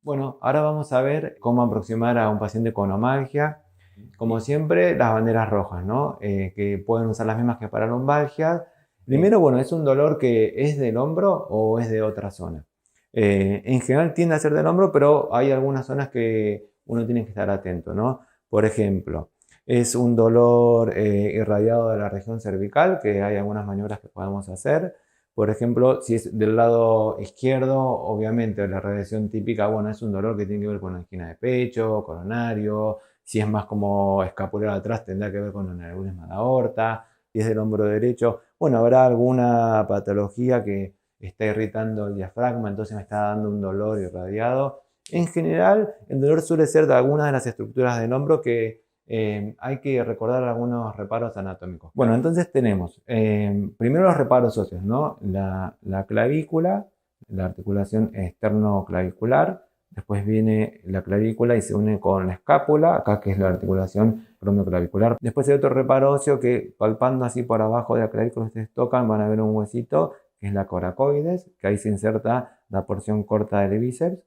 Bueno, ahora vamos a ver cómo aproximar a un paciente con omalgia. Como siempre, las banderas rojas, ¿no? Que pueden usar las mismas que para lumbalgia. Primero, bueno, ¿es un dolor que es del hombro o es de otra zona? En general tiende a ser del hombro, pero hay algunas zonas que uno tiene que estar atento, ¿no? Por ejemplo, es un dolor irradiado de la región cervical, que hay algunas maniobras que podemos hacer. Por ejemplo, si es del lado izquierdo, obviamente la radiación típica, bueno, es un dolor que tiene que ver con la angina de pecho, coronario. Si es más como escapular atrás, tendrá que ver con un aneurisma de aorta. Si es del hombro derecho, bueno, habrá alguna patología que está irritando el diafragma, entonces me está dando un dolor irradiado. En general, el dolor suele ser de algunas de las estructuras del hombro que hay que recordar algunos reparos anatómicos. Bueno, entonces tenemos primero los reparos óseos, ¿no? La clavícula, la articulación externo-clavicular. Después viene la clavícula y se une con la escápula, acá que es la articulación acromioclavicular. Después hay otro reparo óseo que palpando así por abajo de la clavícula ustedes tocan, van a ver un huesito que es la coracoides, que ahí se inserta la porción corta del bíceps.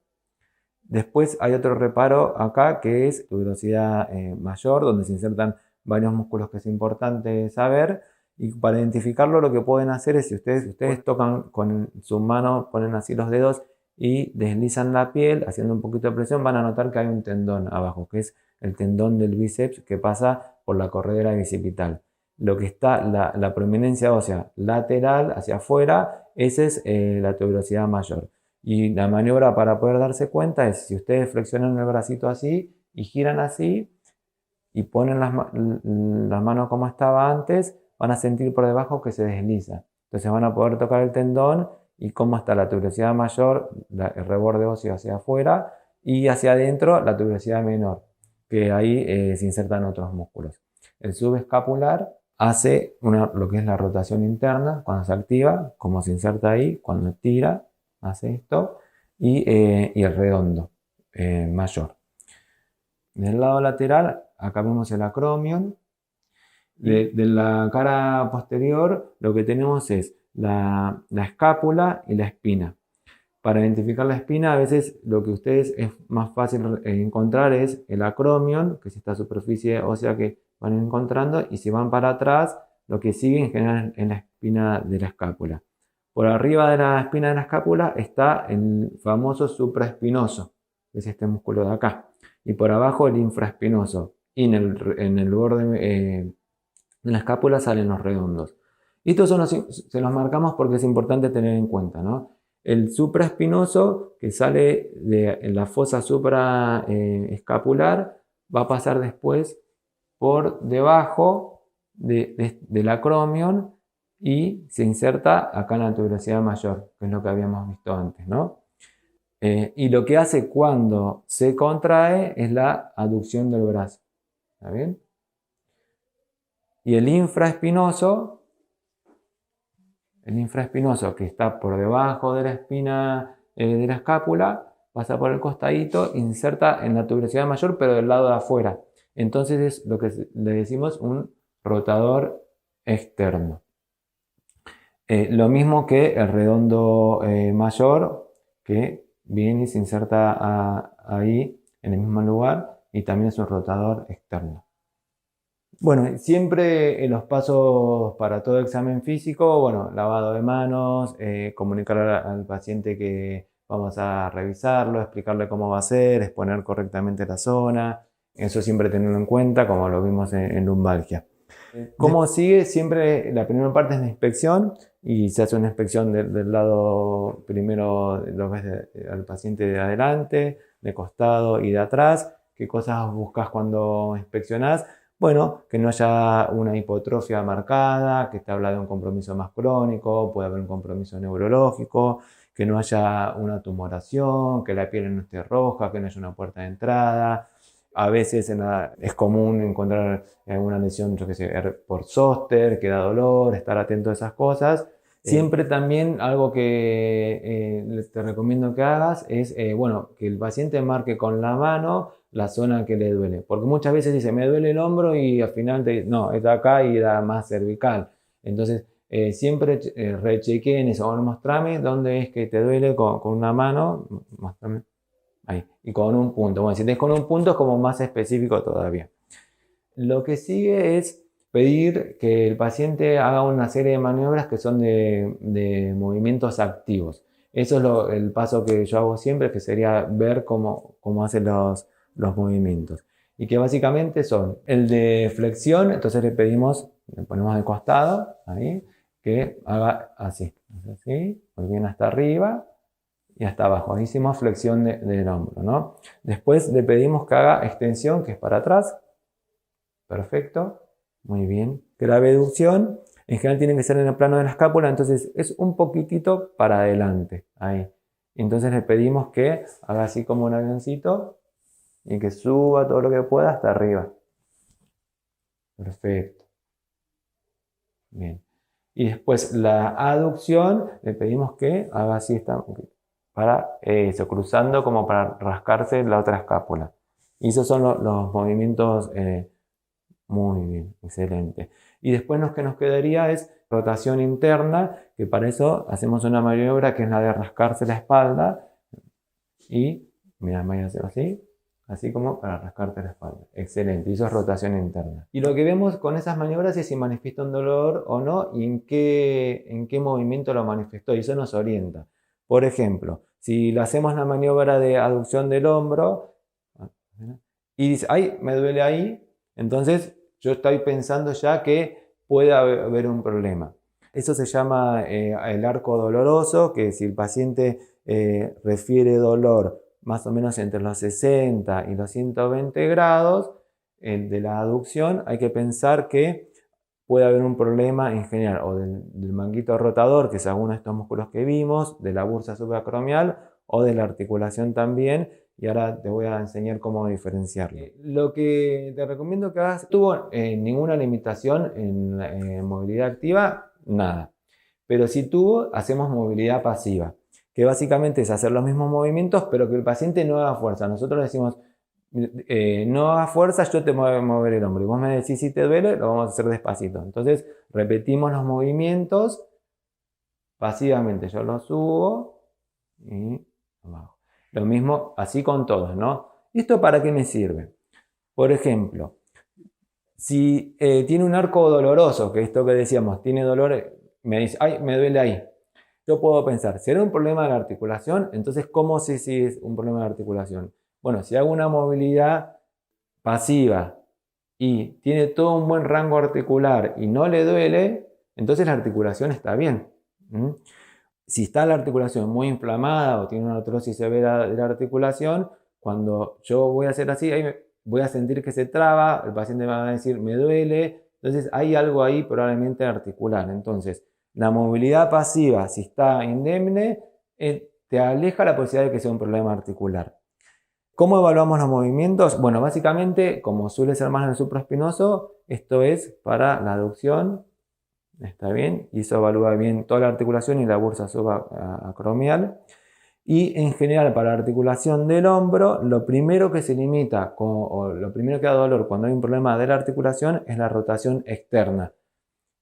Después hay otro reparo acá que es tuberosidad mayor, donde se insertan varios músculos que es importante saber. Y para identificarlo lo que pueden hacer es si ustedes tocan con su mano, ponen así los dedos y deslizan la piel, haciendo un poquito de presión, van a notar que hay un tendón abajo, que es el tendón del bíceps que pasa por la corredera bicipital. Lo que está, la prominencia ósea lateral hacia afuera, esa es la tuberosidad mayor. Y la maniobra para poder darse cuenta es si ustedes flexionan el bracito así y giran así y ponen las manos como estaba antes, van a sentir por debajo que se desliza. Entonces van a poder tocar el tendón y cómo está la tuberosidad mayor, el reborde óseo hacia afuera y hacia adentro la tuberosidad menor, que ahí se insertan otros músculos. El subescapular hace lo que es la rotación interna cuando se activa, como se inserta ahí, cuando tira hace esto, y el redondo mayor. Del lado lateral, acá vemos el acromion. De la cara posterior, lo que tenemos es la escápula y la espina. Para identificar la espina, a veces lo que ustedes es más fácil encontrar es el acromion, que es esta superficie ósea que van encontrando, y si van para atrás, lo que sigue en general es la espina de la escápula. Por arriba de la espina de la escápula está el famoso supraespinoso, que es este músculo de acá, y por abajo el infraespinoso, y en el borde de la escápula salen los redondos. Y estos se los marcamos porque es importante tener en cuenta, ¿no? El supraespinoso, que sale de la fosa supraescapular, va a pasar después por debajo del acromion y se inserta acá en la tuberosidad mayor, que es lo que habíamos visto antes, ¿no? Y lo que hace cuando se contrae es la aducción del brazo. ¿Está bien? Y el infraespinoso que está por debajo de la espina de la escápula, pasa por el costadito, inserta en la tuberosidad mayor, pero del lado de afuera. Entonces es lo que le decimos un rotador externo. Lo mismo que el redondo mayor, que viene y se inserta ahí en el mismo lugar y también es un rotador externo. Bueno, siempre en los pasos para todo examen físico, bueno, lavado de manos, comunicar al paciente que vamos a revisarlo, explicarle cómo va a ser, exponer correctamente la zona, eso siempre tenerlo en cuenta, como lo vimos en lumbalgia. ¿Cómo sigue? Siempre la primera parte es la inspección y se hace una inspección del lado, primero lo ves al paciente de adelante, de costado y de atrás. ¿Qué cosas buscas cuando inspeccionás? Bueno, que no haya una hipotrofia marcada, que te habla de un compromiso más crónico, puede haber un compromiso neurológico, que no haya una tumoración, que la piel no esté roja, que no haya una puerta de entrada. A veces es común encontrar alguna lesión, yo qué sé, por zóster, que da dolor, estar atento a esas cosas. Siempre también algo que te recomiendo que hagas es, bueno, que el paciente marque con la mano la zona que le duele. Porque muchas veces dice, me duele el hombro y al final te dice, no, está acá y era más cervical. Entonces, siempre rechequeen eso, o mostrame dónde es que te duele con una mano, mostrame. Ahí. Y con un punto. Bueno, si tenés con un punto es como más específico todavía. Lo que sigue es pedir que el paciente haga una serie de maniobras que son de movimientos activos. Eso es el paso que yo hago siempre, que sería ver cómo hace los movimientos. Y que básicamente son el de flexión, entonces le ponemos de costado, ahí, que haga así, muy bien hasta arriba y hasta abajo. Ahí hicimos flexión del hombro, ¿no? Después le pedimos que haga extensión, que es para atrás. Perfecto, muy bien. Que la abducción en general tiene que ser en el plano de la escápula, entonces es un poquitito para adelante, ahí. Entonces le pedimos que haga así como un avioncito y que suba todo lo que pueda hasta arriba. Perfecto. Bien. Y después la aducción le pedimos que haga así, para eso, cruzando como para rascarse la otra escápula. Y esos son los movimientos. Muy bien, excelente. Y después lo que nos quedaría es rotación interna, que para eso hacemos una maniobra que es la de rascarse la espalda. Y, mira, voy a hacer así como para rascarte la espalda. Excelente, y eso es rotación interna. Y lo que vemos con esas maniobras es si manifiesta un dolor o no y en qué movimiento lo manifestó, y eso nos orienta. Por ejemplo, si le hacemos la maniobra de aducción del hombro y dice, ay, me duele ahí, entonces yo estoy pensando ya que puede haber un problema. Eso se llama el arco doloroso, que si el paciente refiere dolor más o menos entre los 60 y los 120 grados de la aducción, hay que pensar que puede haber un problema en general o del manguito rotador, que es alguno de estos músculos que vimos, de la bursa subacromial o de la articulación también. Y ahora te voy a enseñar cómo diferenciarlo. Lo que te recomiendo que hagas, tuvo ninguna limitación en movilidad activa, nada. Pero si tuvo, hacemos movilidad pasiva, que básicamente es hacer los mismos movimientos, pero que el paciente no haga fuerza. Nosotros decimos, no hagas fuerza, yo te voy a mover el hombro. Y vos me decís si te duele, lo vamos a hacer despacito. Entonces repetimos los movimientos pasivamente. Yo lo subo y abajo. Lo mismo así con todos, ¿no? ¿Y esto para qué me sirve? Por ejemplo, si tiene un arco doloroso, que esto que decíamos, tiene dolor, me dice, ay, me duele ahí. Yo puedo pensar, ¿será un problema de la articulación? Entonces, ¿cómo sé si es un problema de articulación? Bueno, si hago una movilidad pasiva y tiene todo un buen rango articular y no le duele, entonces la articulación está bien. Si está la articulación muy inflamada o tiene una artrosis severa de la articulación, cuando yo voy a hacer así, ahí voy a sentir que se traba, el paciente me va a decir, me duele, entonces hay algo ahí probablemente articular. Entonces, la movilidad pasiva, si está indemne, te aleja la posibilidad de que sea un problema articular. ¿Cómo evaluamos los movimientos? Bueno, básicamente, como suele ser más en el supraespinoso, esto es para la aducción. Está bien, y eso evalúa bien toda la articulación y la bursa subacromial. Y en general para la articulación del hombro, lo primero que se limita o lo primero que da dolor cuando hay un problema de la articulación es la rotación externa.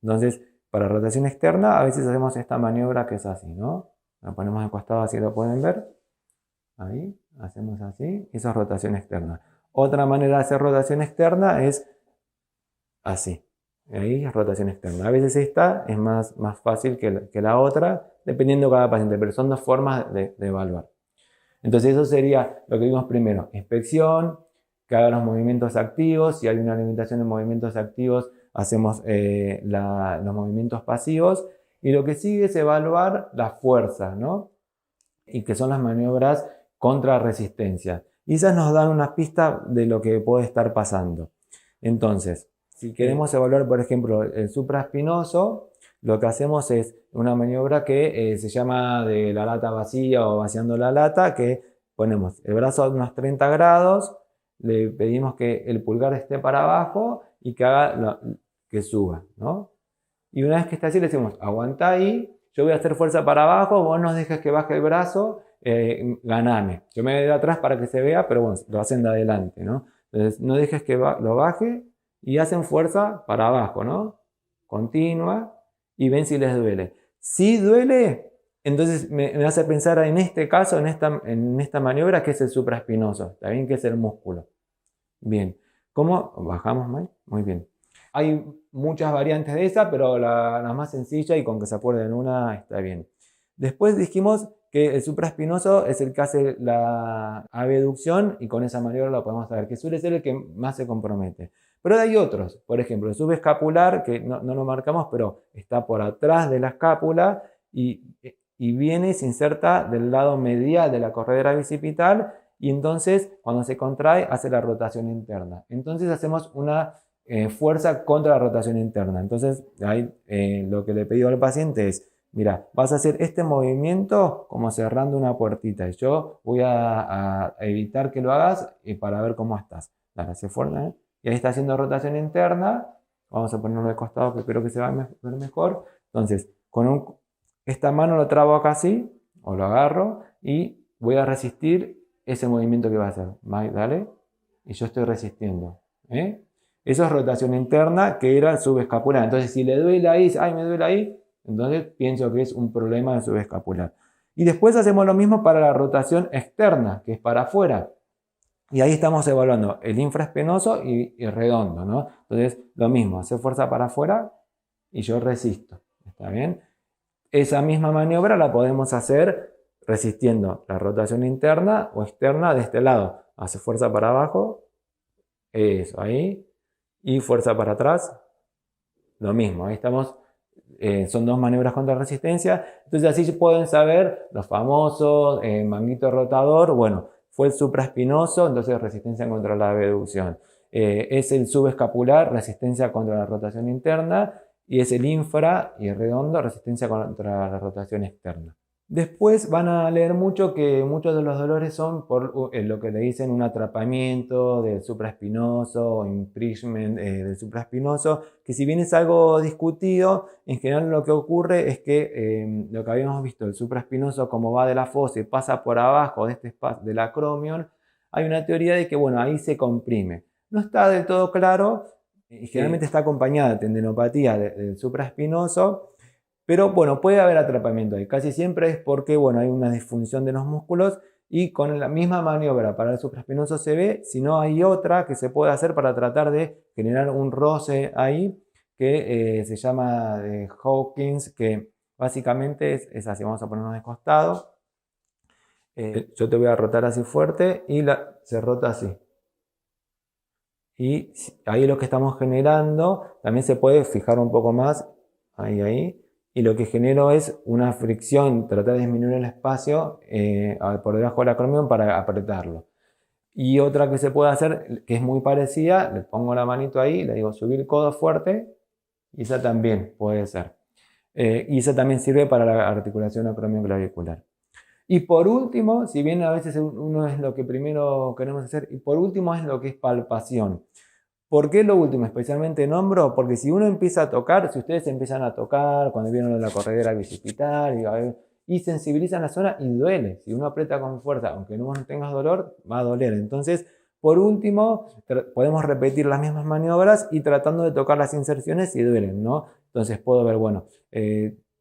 Entonces, para rotación externa a veces hacemos esta maniobra que es así, ¿no? La ponemos de costado así lo pueden ver. Ahí, hacemos así, eso es rotación externa. Otra manera de hacer rotación externa es así. Ahí es rotación externa. A veces esta es más fácil que la otra, dependiendo de cada paciente, pero son dos formas de evaluar. Entonces eso sería lo que vimos primero, inspección, que haga los movimientos activos. Si hay una limitación en movimientos activos, hacemos los movimientos pasivos. Y lo que sigue es evaluar la fuerza, ¿no? Y que son las maniobras contra resistencia. Y esas nos dan una pista de lo que puede estar pasando. Entonces, si queremos evaluar, por ejemplo, el supraespinoso, lo que hacemos es una maniobra que se llama de la lata vacía o vaciando la lata, que ponemos el brazo a unos 30 grados, le pedimos que el pulgar esté para abajo y que haga que suba, ¿no? Y una vez que está así le decimos, aguanta ahí, yo voy a hacer fuerza para abajo, vos no dejes que baje el brazo, ganame. Yo me voy de atrás para que se vea, pero bueno, lo hacen de adelante, ¿no? Entonces no dejes que lo baje y hacen fuerza para abajo, ¿no? Continua y ven si les duele. Si duele, Entonces me hace pensar en este caso, en esta maniobra, que es el supraespinoso, ¿está bien? Que es el músculo. Bien, ¿cómo? Bajamos, Mike. Muy bien. Hay muchas variantes de esa, pero la más sencilla y con que se acuerden una está bien. Después dijimos que el supraespinoso es el que hace la abducción y con esa maniobra lo podemos saber, que suele ser el que más se compromete. Pero hay otros, por ejemplo, el subescapular, que no lo marcamos, pero está por atrás de la escápula y viene y se inserta del lado medial de la corredera bicipital y entonces cuando se contrae hace la rotación interna. Entonces hacemos una fuerza contra la rotación interna. Entonces ahí lo que le pedí al paciente es, mira, vas a hacer este movimiento como cerrando una puertita y yo voy a evitar que lo hagas para ver cómo estás. Dale, hace fuerza, ¿eh? Y ahí está haciendo rotación interna. Vamos a ponerlo de costado que creo que se va a ver mejor. Entonces, esta mano lo trabo acá así, o lo agarro y voy a resistir ese movimiento que va a hacer. Dale. Y yo estoy resistiendo. Eso es rotación interna, que era el subescapular. Entonces, si le duele ahí, ay, me duele ahí, entonces pienso que es un problema del subescapular. Y después hacemos lo mismo para la rotación externa, que es para afuera. Y ahí estamos evaluando el infraespinoso y redondo, ¿no? Entonces, lo mismo, hacer fuerza para afuera y yo resisto. ¿Está bien? Esa misma maniobra la podemos hacer resistiendo la rotación interna o externa de este lado. Hace fuerza para abajo, eso, ahí, y fuerza para atrás, lo mismo, ahí estamos, son dos maniobras contra resistencia, entonces así pueden saber los famosos, manguito rotador, bueno, fue el supraespinoso, entonces resistencia contra la abducción, es el subescapular, resistencia contra la rotación interna, y es el infra y el redondo, resistencia contra la rotación externa. Después van a leer mucho que muchos de los dolores son por lo que le dicen un atrapamiento del supraespinoso o impingement del supraespinoso, que si bien es algo discutido, en general lo que ocurre es que lo que habíamos visto, el supraespinoso como va de la fosa y pasa por abajo de este espacio del acromion, hay una teoría de que bueno, ahí se comprime. No está del todo claro, y generalmente está acompañada de tendinopatía del supraespinoso, pero bueno, puede haber atrapamiento ahí. Casi siempre es porque bueno, hay una disfunción de los músculos y con la misma maniobra para el supraespinoso se ve, si no hay otra que se puede hacer para tratar de generar un roce ahí que se llama de Hawkins, que básicamente es así. Vamos a ponernos de costado. Yo te voy a rotar así fuerte y se rota así. Y ahí lo que estamos generando, también se puede fijar un poco más, ahí, y lo que genero es una fricción, tratar de disminuir el espacio por debajo del acromion para apretarlo. Y otra que se puede hacer, que es muy parecida, le pongo la manito ahí, le digo subir el codo fuerte, y esa también puede ser. Y esa también sirve para la articulación acromioclavicular. Y por último, si bien a veces uno es lo que primero queremos hacer, y por último es lo que es palpación. ¿Por qué lo último? Especialmente en hombro, porque si uno empieza a tocar, si ustedes empiezan a tocar cuando vieron la corredera bicipital y sensibilizan la zona y duele. Si uno aprieta con fuerza, aunque no tengas dolor, va a doler. Entonces, por último, podemos repetir las mismas maniobras y tratando de tocar las inserciones si duelen, ¿no? Entonces puedo ver, bueno,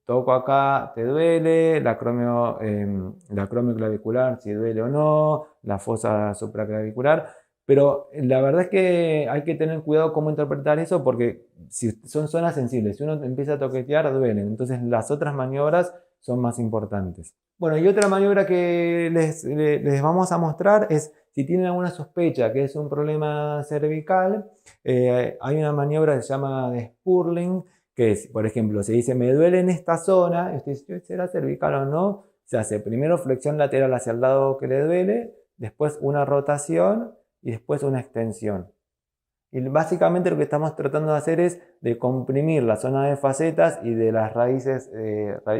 toco acá, te duele, la acromioclavicular, si duele o no, la fosa supraclavicular. Pero la verdad es que hay que tener cuidado cómo interpretar eso porque si son zonas sensibles, si uno empieza a toquetear, duelen. Entonces las otras maniobras son más importantes. Bueno, y otra maniobra que les vamos a mostrar es si tienen alguna sospecha que es un problema cervical, hay una maniobra que se llama de Spurling, que es, por ejemplo, se dice me duele en esta zona, y usted dice, ¿será cervical o no? Se hace primero flexión lateral hacia el lado que le duele, después una rotación y después una extensión. Y básicamente lo que estamos tratando de hacer es de comprimir la zona de facetas y de las raíces,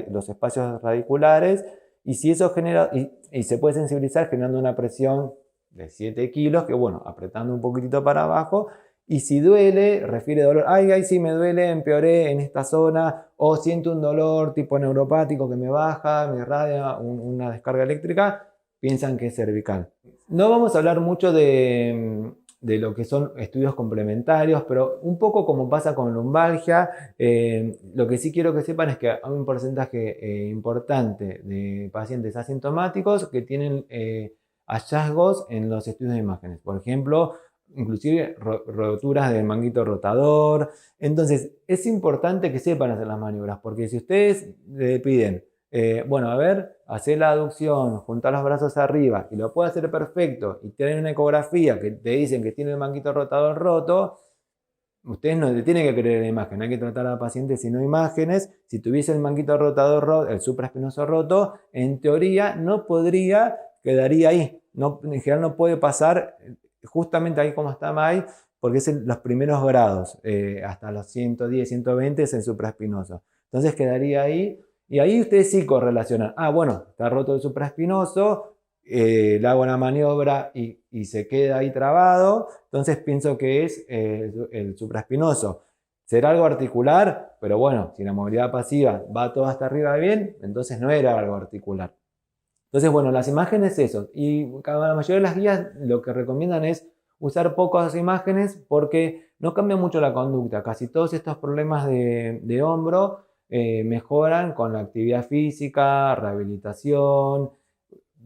los espacios radiculares, y si eso genera, y se puede sensibilizar generando una presión de 7 kilos, que bueno, apretando un poquitito para abajo, y si duele, refiere dolor, ay, sí me duele, empeoré en esta zona, o siento un dolor tipo neuropático que me baja, me irradia una descarga eléctrica, piensan que es cervical. No vamos a hablar mucho de de lo que son estudios complementarios, pero un poco como pasa con lumbalgia, lo que sí quiero que sepan es que hay un porcentaje importante de pacientes asintomáticos que tienen hallazgos en los estudios de imágenes. Por ejemplo, inclusive roturas del manguito rotador. Entonces, es importante que sepan hacer las maniobras, porque si ustedes le piden, bueno, a ver, hacer la aducción, juntar los brazos arriba, y lo puede hacer perfecto, y tienen una ecografía que te dicen que tiene el manguito rotador roto, ustedes no le tienen que creer la imagen, hay que tratar a la paciente sino imágenes. Si tuviese el manguito rotador roto, el supraespinoso roto, en teoría no podría, quedaría ahí. No, en general no puede pasar justamente ahí como está May, porque es en los primeros grados, hasta los 110, 120 es el supraespinoso. Entonces quedaría ahí, y ahí ustedes sí correlacionan. Ah, bueno, está roto el supraespinoso, le hago la maniobra y se queda ahí trabado, entonces pienso que es el supraespinoso. Será algo articular, pero bueno, si la movilidad pasiva va todo hasta arriba bien, entonces no era algo articular. Entonces, bueno, las imágenes eso. Y la mayoría de las guías lo que recomiendan es usar pocas imágenes porque no cambia mucho la conducta. Casi todos estos problemas de hombro mejoran con la actividad física, rehabilitación,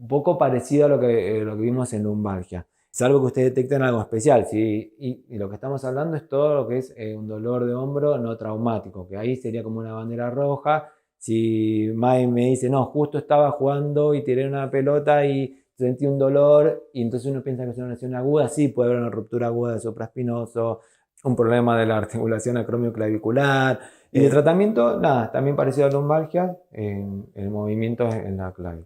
un poco parecido a lo que vimos en lumbalgia. Salvo que ustedes detecten algo especial, ¿sí? Y lo que estamos hablando es todo lo que es un dolor de hombro no traumático, que ahí sería como una bandera roja. Si Mai me dice, no, justo estaba jugando y tiré una pelota y sentí un dolor, y entonces uno piensa que es una lesión aguda, sí, puede haber una ruptura aguda de supraespinoso, un problema de la articulación acromioclavicular. Y de tratamiento, nada, también parecido a la lumbalgia, el movimiento es en la clave.